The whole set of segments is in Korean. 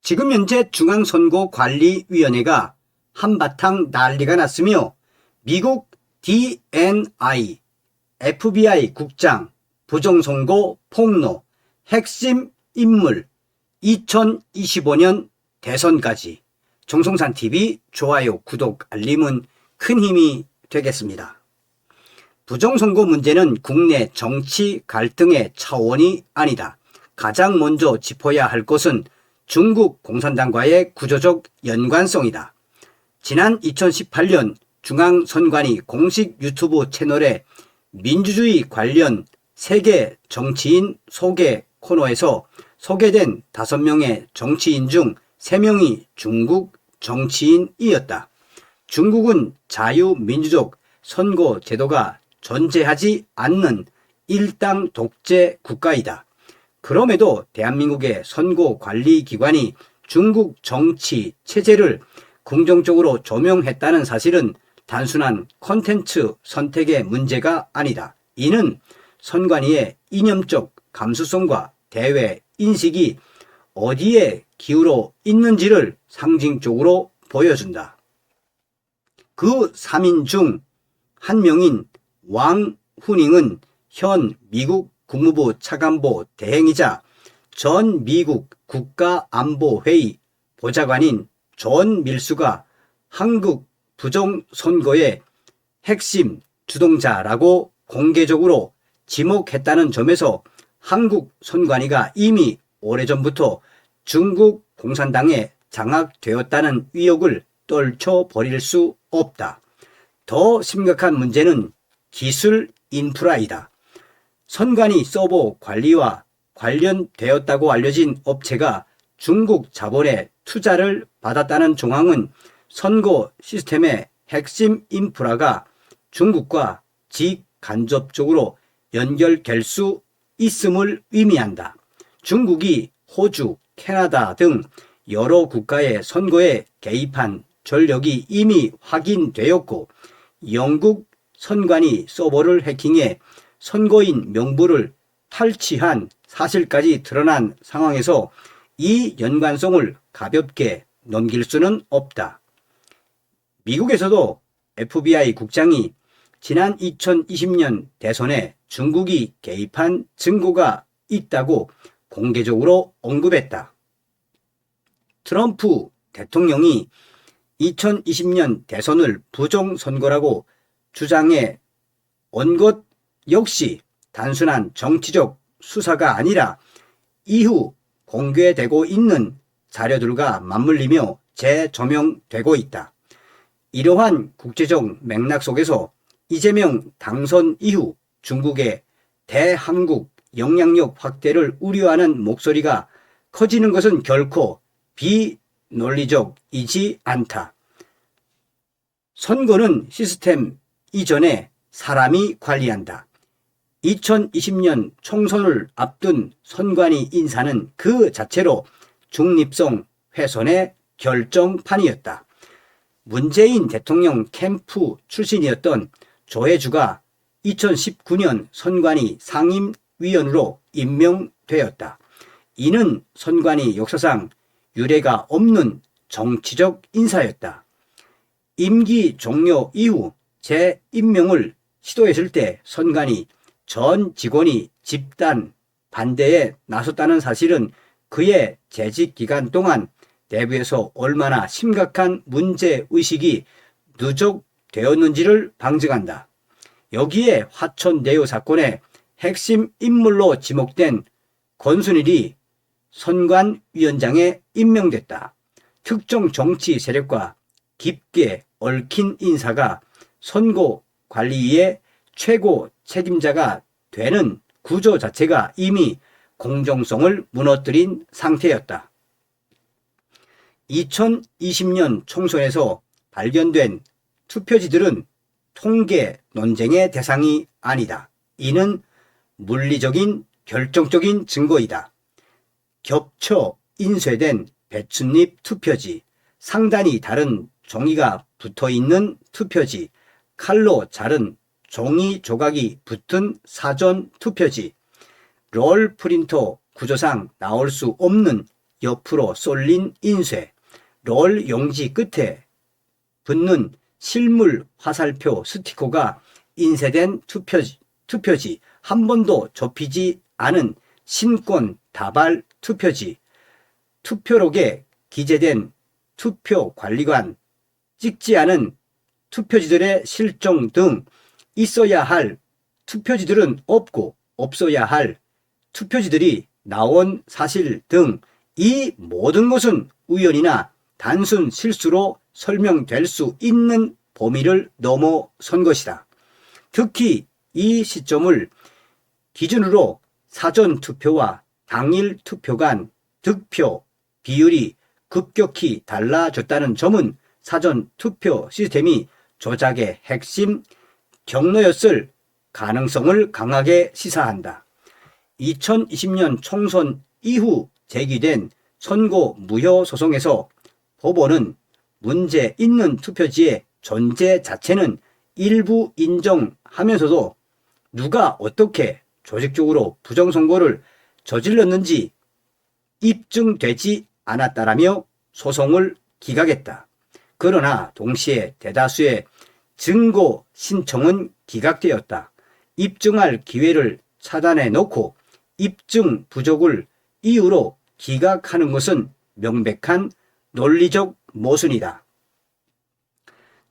지금 현재 중앙선거관리위원회가 한바탕 난리가 났으며 미국 DNI, FBI 국장, 부정선거 폭로, 핵심 인물, 2025년 대선까지 정성산TV 좋아요, 구독, 알림은 큰 힘이 되겠습니다. 부정선거 문제는 국내 정치 갈등의 차원이 아니다. 가장 먼저 짚어야 할 것은 중국 공산당과의 구조적 연관성이다. 지난 2018년 중앙선관위 공식 유튜브 채널에 민주주의 관련 세계 정치인 소개 코너에서 소개된 5명의 정치인 중 3명이 중국 정치인이었다. 중국은 자유민주적 선거 제도가 존재하지 않는 일당 독재 국가이다. 그럼에도 대한민국의 선거관리기관이 중국 정치 체제를 긍정적으로 조명했다는 사실은 단순한 콘텐츠 선택의 문제가 아니다. 이는 선관위의 이념적 감수성과 대외 인식이 어디에 기울어 있는지를 상징적으로 보여준다. 그 3인 중 한 명인 왕후닝은 현 미국 국무부 차관보 대행이자 전 미국 국가안보회의 보좌관인 존 밀수가 한국 부정선거의 핵심 주동자라고 공개적으로 지목했다는 점에서 한국 선관위가 이미 오래전부터 중국 공산당에 장악되었다는 의혹을 떨쳐버릴 수 없다. 더 심각한 문제는 기술 인프라이다. 선관위 서버 관리와 관련되었다고 알려진 업체가 중국 자본의 투자를 받았다는 정황은 선거 시스템의 핵심 인프라가 중국과 직간접적으로 연결될 수 있음을 의미한다. 중국이 호주, 캐나다 등 여러 국가의 선거에 개입한 전력이 이미 확인되었고 영국 선관위 서버를 해킹해 선거인 명부를 탈취한 사실까지 드러난 상황에서 이 연관성을 가볍게 넘길 수는 없다. 미국에서도 FBI 국장이 지난 2020년 대선에 중국이 개입한 증거가 있다고 공개적으로 언급했다. 트럼프 대통령이 2020년 대선을 부정선거라고 주장해 온 것 역시 단순한 정치적 수사가 아니라 이후 공개되고 있는 자료들과 맞물리며 재조명되고 있다. 이러한 국제적 맥락 속에서 이재명 당선 이후 중국의 대한국 영향력 확대를 우려하는 목소리가 커지는 것은 결코 비논리적이지 않다. 선거는 시스템 이전에 사람이 관리한다. 2020년 총선을 앞둔 선관위 인사는 그 자체로 중립성 훼손의 결정판이었다. 문재인 대통령 캠프 출신이었던 조혜주가 2019년 선관위 상임위원으로 임명되었다. 이는 선관위 역사상 유례가 없는 정치적 인사였다. 임기 종료 이후 재임명을 시도했을 때 선관위 전 직원이 집단 반대에 나섰다는 사실은 그의 재직 기간 동안 내부에서 얼마나 심각한 문제의식이 누적되었는지를 방증한다. 여기에 화천대유 사건의 핵심 인물로 지목된 권순일이 선관위원장에 임명됐다. 특정 정치 세력과 깊게 얽힌 인사가 선거관리위의 최고 책임자가 되는 구조 자체가 이미 공정성을 무너뜨린 상태였다. 2020년 총선에서 발견된 투표지들은 통계 논쟁의 대상이 아니다. 이는 물리적인 결정적인 증거이다. 겹쳐 인쇄된 배춧잎 투표지, 상단이 다른 종이가 붙어있는 투표지, 칼로 자른 종이 조각이 붙은 사전 투표지, 롤 프린터 구조상 나올 수 없는 옆으로 쏠린 인쇄, 롤 용지 끝에 붙는 실물 화살표 스티커가 인쇄된 투표지, 한 번도 접히지 않은 신권 다발 투표지, 투표록에 기재된 투표 관리관, 찍지 않은 투표지들의 실종 등 있어야 할 투표지들은 없고 없어야 할 투표지들이 나온 사실 등 이 모든 것은 우연이나 단순 실수로 설명될 수 있는 범위를 넘어선 것이다. 특히 이 시점을 기준으로 사전투표와 당일투표 간 득표 비율이 급격히 달라졌다는 점은 사전투표 시스템이 조작의 핵심 경로였을 가능성을 강하게 시사한다. 2020년 총선 이후 제기된 선거 무효 소송에서 법원은 문제 있는 투표지의 존재 자체는 일부 인정하면서도 누가 어떻게 조직적으로 부정선거를 저질렀는지 입증되지 않았다라며 소송을 기각했다. 그러나 동시에 대다수의 증거 신청은 기각되었다. 입증할 기회를 차단해 놓고 입증 부족을 이유로 기각하는 것은 명백한 논리적 모순이다.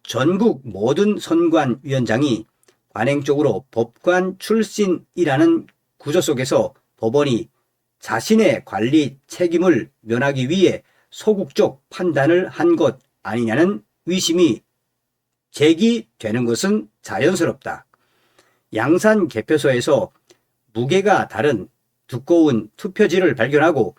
전국 모든 선관위원장이 관행적으로 법관 출신이라는 구조 속에서 법원이 자신의 관리 책임을 면하기 위해 소극적 판단을 한 것 아니냐는 의심이 제기되는 것은 자연스럽다. 양산 개표소에서 무게가 다른 두꺼운 투표지를 발견하고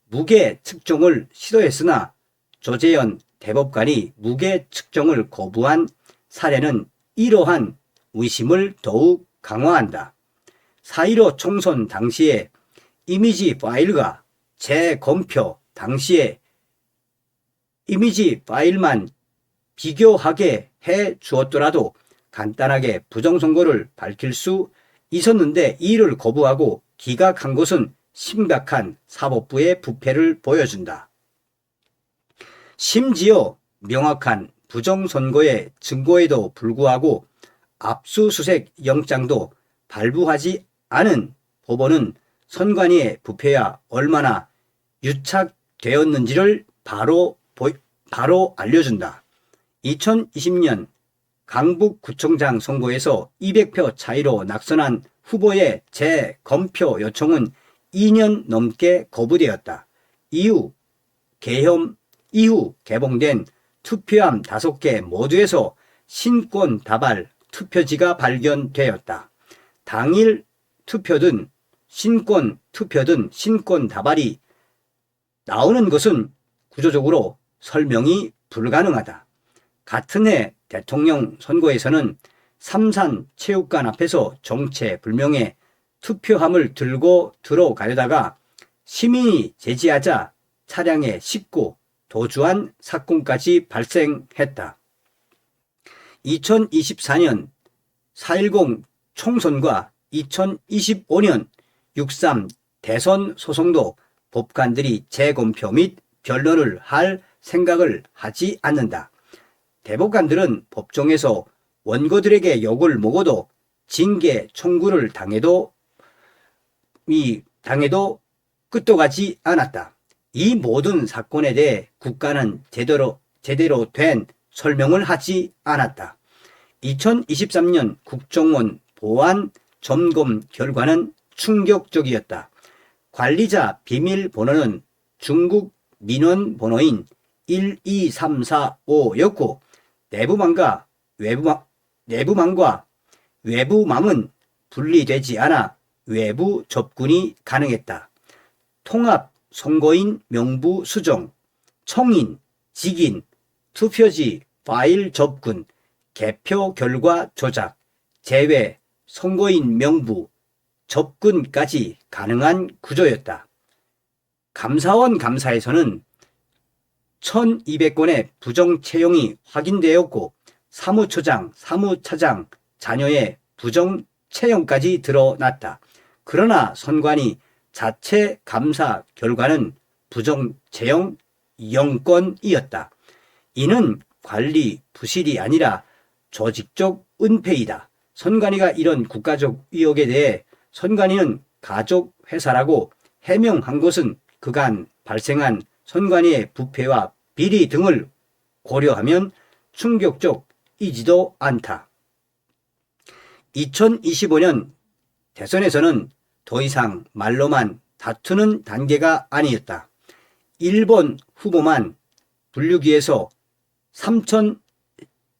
무게 측정을 시도했으나 조재현 대법관이 무게 측정을 거부한 사례는 이러한 의심을 더욱 강화한다. 4.15 총선 당시에 이미지 파일과 재검표 당시에 이미지 파일만 비교하게 해 주었더라도 간단하게 부정선거를 밝힐 수 있었는데 이를 거부하고 기각한 것은 심각한 사법부의 부패를 보여준다. 심지어 명확한 부정선거의 증거에도 불구하고 압수수색 영장도 발부하지 않은 법원은 선관위의 부패가 얼마나 유착되었는지를 바로 알려준다. 2020년 강북구청장 선거에서 200표 차이로 낙선한 후보의 재검표 요청은 2년 넘게 거부되었다. 이후 개봉된 투표함 5개 모두에서 신권 다발 투표지가 발견되었다. 당일 투표든 신권 투표든 신권 다발이 나오는 것은 구조적으로 설명이 불가능하다. 같은 해 대통령 선거에서는 삼산체육관 앞에서 정체불명의 투표함을 들고 들어가려다가 시민이 제지하자 차량에 싣고 도주한 사건까지 발생했다. 2024년 4.10 총선과 2025년 6.3 대선 소송도 법관들이 재검표 및 변론을 할 생각을 하지 않는다. 대법관들은 법정에서 원고들에게 욕을 먹어도 징계 청구를 당해도 끝도 가지 않았다. 이 모든 사건에 대해 국가는 제대로 된 설명을 하지 않았다. 2023년 국정원 보안 점검 결과는 충격적이었다. 관리자 비밀번호는 중국 민원 번호인 12345였고 내부망과 외부망은 분리되지 않아 외부 접근이 가능했다. 통합 선거인 명부 수정, 청인, 직인, 투표지 파일 접근, 개표 결과 조작, 제외, 선거인 명부, 접근까지 가능한 구조였다. 감사원 감사에서는 1200건의 부정 채용이 확인되었고 사무처장, 사무차장 자녀의 부정 채용까지 드러났다. 그러나 선관위 자체 감사 결과는 부정 채용 영건이었다. 이는 관리 부실이 아니라 조직적 은폐이다. 선관위가 이런 국가적 의혹에 대해 선관위는 가족회사라고 해명한 것은 그간 발생한 선관위의 부패와 비리 등을 고려하면 충격적이지도 않다. 2025년 대선에서는 더 이상 말로만 다투는 단계가 아니었다. 일본 후보만 분류기에서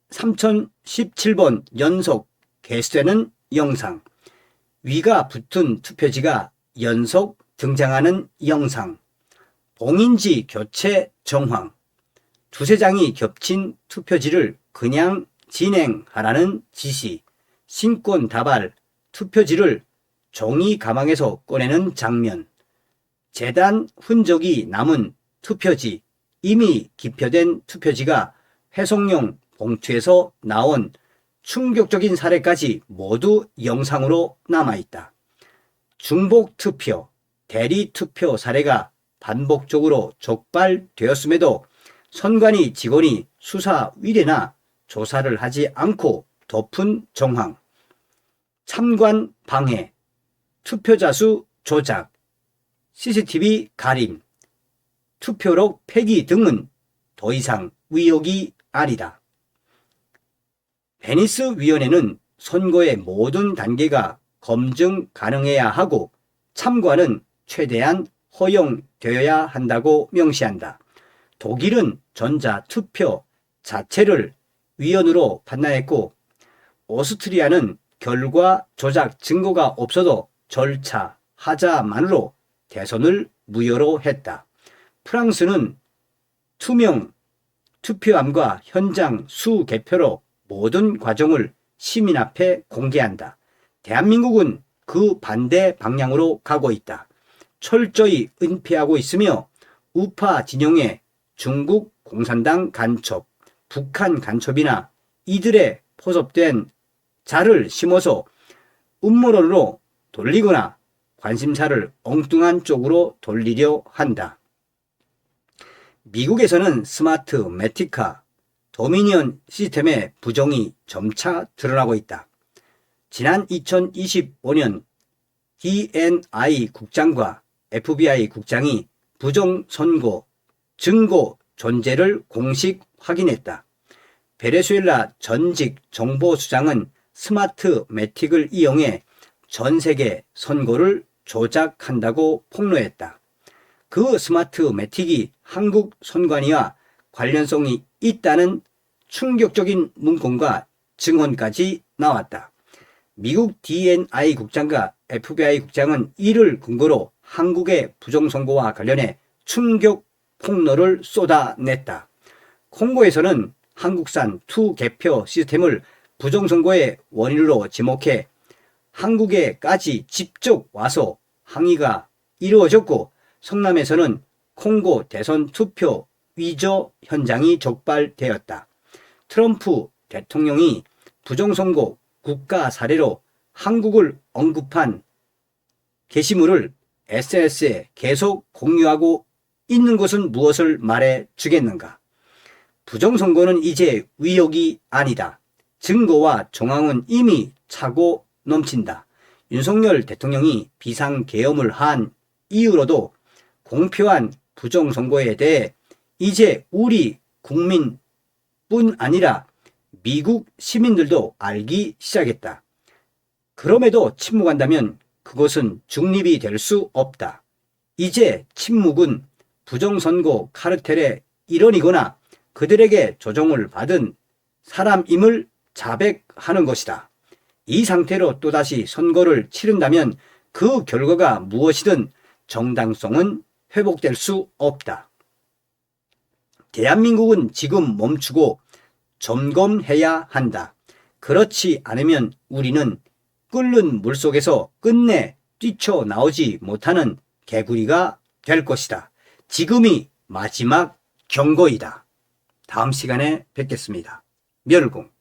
3017번 연속 개수되는 영상, 위가 붙은 투표지가 연속 등장하는 영상, 봉인지 교체 정황, 두세 장이 겹친 투표지를 그냥 진행하라는 지시, 신권 다발 투표지를 종이 가방에서 꺼내는 장면, 재단 흔적이 남은 투표지, 이미 기표된 투표지가 회송용 봉투에서 나온 충격적인 사례까지 모두 영상으로 남아있다. 중복 투표, 대리 투표 사례가 반복적으로 적발되었음에도 선관위 직원이 수사 의뢰나 조사를 하지 않고 덮은 정황, 참관 방해, 투표자 수 조작, CCTV 가림, 투표록 폐기 등은 더 이상 의혹이 아니다. 베니스위원회는 선거의 모든 단계가 검증 가능해야 하고 참관은 최대한 허용되어야 한다고 명시한다. 독일은 전자투표 자체를 위헌으로 판단했고 오스트리아는 결과 조작 증거가 없어도 절차 하자만으로 대선을 무효로 했다. 프랑스는 투명 투표함과 현장 수개표로 모든 과정을 시민 앞에 공개한다. 대한민국은 그 반대 방향으로 가고 있다. 철저히 은폐하고 있으며 우파 진영의 중국 공산당 간첩, 북한 간첩이나 이들의 포섭된 자를 심어서 음모론으로 돌리거나 관심사를 엉뚱한 쪽으로 돌리려 한다. 미국에서는 스마트 매틱화, 도미니언 시스템의 부정이 점차 드러나고 있다. 지난 2025년 DNI 국장과 FBI 국장이 부정선거 증거 존재를 공식 확인했다. 베네수엘라 전직 정보수장은 스마트 매틱을 이용해 전 세계 선거를 조작한다고 폭로했다. 그 스마트 매틱이 한국 선관위와 관련성이 있다는 충격적인 문건과 증언까지 나왔다. 미국 DNI 국장과 FBI 국장은 이를 근거로 한국의 부정선거와 관련해 충격 폭로를 쏟아냈다. 콩고에서는 한국산 투개표 시스템을 부정선거의 원인으로 지목해 한국에까지 직접 와서 항의가 이루어졌고 성남에서는 콩고 대선 투표 위조 현장이 적발되었다. 트럼프 대통령이 부정선거 국가 사례로 한국을 언급한 게시물을 SNS에 계속 공유하고 있는 것은 무엇을 말해 주겠는가? 부정선거는 이제 의혹이 아니다. 증거와 정황은 이미 차고 넘친다. 윤석열 대통령이 비상계엄을 한 이후로도 공표한 부정선거에 대해 이제 우리 국민뿐 아니라 미국 시민들도 알기 시작했다. 그럼에도 침묵한다면 그것은 중립이 될 수 없다. 이제 침묵은 부정선거 카르텔의 일원이거나 그들에게 조종을 받은 사람임을 자백하는 것이다. 이 상태로 또다시 선거를 치른다면 그 결과가 무엇이든 정당성은 회복될 수 없다. 대한민국은 지금 멈추고 점검해야 한다. 그렇지 않으면 우리는 끓는 물속에서 끝내 뛰쳐나오지 못하는 개구리가 될 것이다. 지금이 마지막 경고이다. 다음 시간에 뵙겠습니다. 멸공.